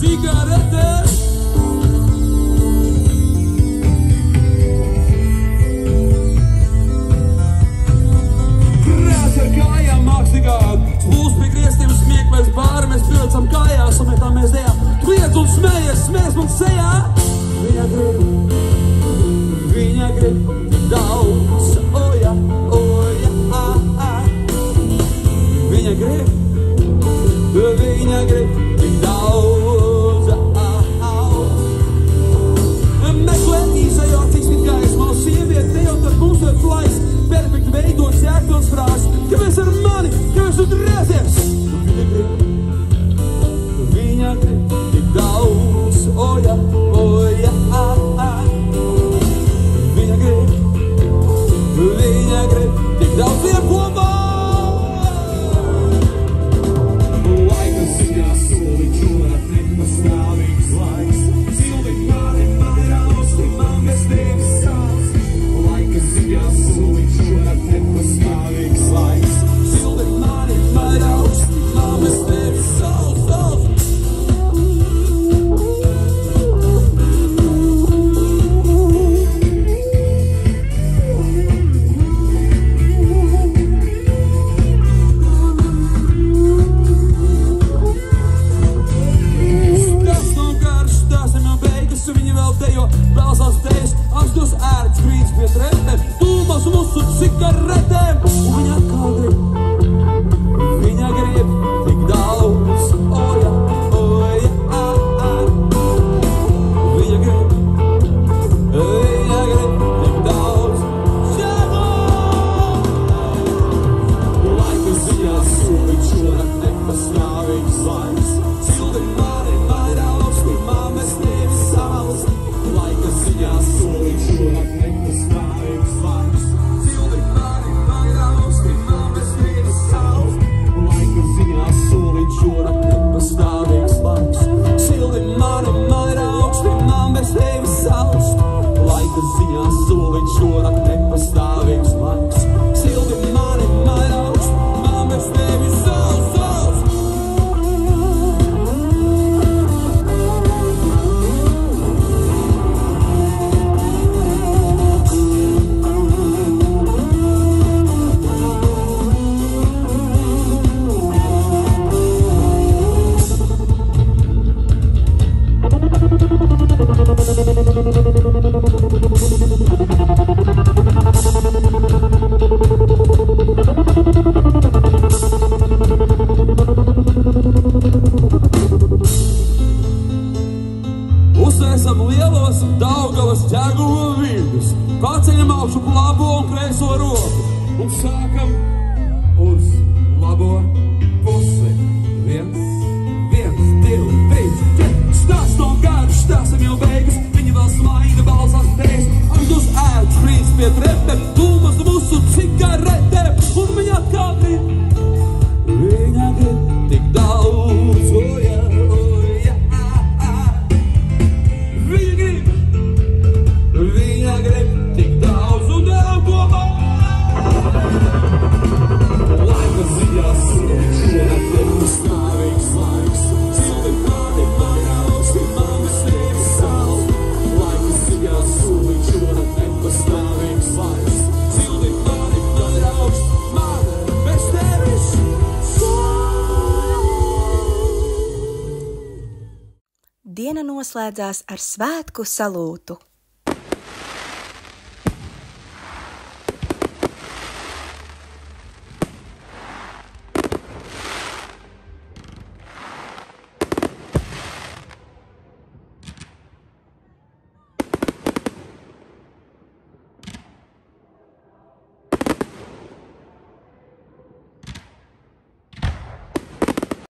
cigaretes. Krēs ar kājām mākslīgāk, spūs pie griestiem smieklēs bāri, mēs pilcam kājās un metāmies dejā. Kliedz un smējies, smēs mums sejā. Viņa grib tik daudz, oja, oja, Viņa grib tik daudz, Meklē izajācīgs mit gaismā, sieviete te jau tad mums ir flais, perfekti veidots jēgpils frāzes, ka mēs ar mani, ka mēs tu drēsies. Viņa grib tik daudz, oja, oja, Viņa grib tik daudz iekopā. Laika ziņā soli čurat nepastāvīgs laiks. Sildi mani mairausti, man bez tevis sāls. Laika ziņā soli čurat nepastāvīgs laiks. Sildi mani mairausti, man bez tevis sāls, sāls. Viņi vēl tejo, belsās tejas, ašķos ērts krīts pie trepēm, tūmas musu cigaretēm. Un viņa atkal grib tik daudz, oja, oja, Viņa grib tik daudz, šādā. Laika ziņā soli čurat nepastāvīgs laiks, sildi mani mairausti, man bez tevis sāls. Laika ziņā soli čurat nepastāvīgs laiks, sildi mani mairausti, man bez tevis sāls. Laika ziņā soli čurat nepastāvīgs laiks, sildi mani mairausti, man bez tevis sāls. Laika ziņā soli čurat nepastāvīgs laiks, sildi mani mairausti, man bez tevis sāls, sāls. Uzsēsam lielos Daugavas ķēgumu viļņus, paceļam augšu labo un kreiso roku un sākam uz labo pusi. 1, 2, 3, 4. Stāsts nav garš, stāstam jau beigas, viņi vēl smaida, balsās tejas, ašķos ērts krīts pie trepēm, tūmas musu cigaretēm. Un viņa atkal grib tik daudz, oja, oja, Viņa grib tik daudz un dēļ kopā. Laika ziņā soli čurat nepastāvīgs laiks, sildi mani mairausti, man bez tevis sāls. Laika ziņā soli čurat nepastāvīgs laiks, sildi mani mairausti, man bez tevis sāls. Diena noslēdzās ar svētku salūtu.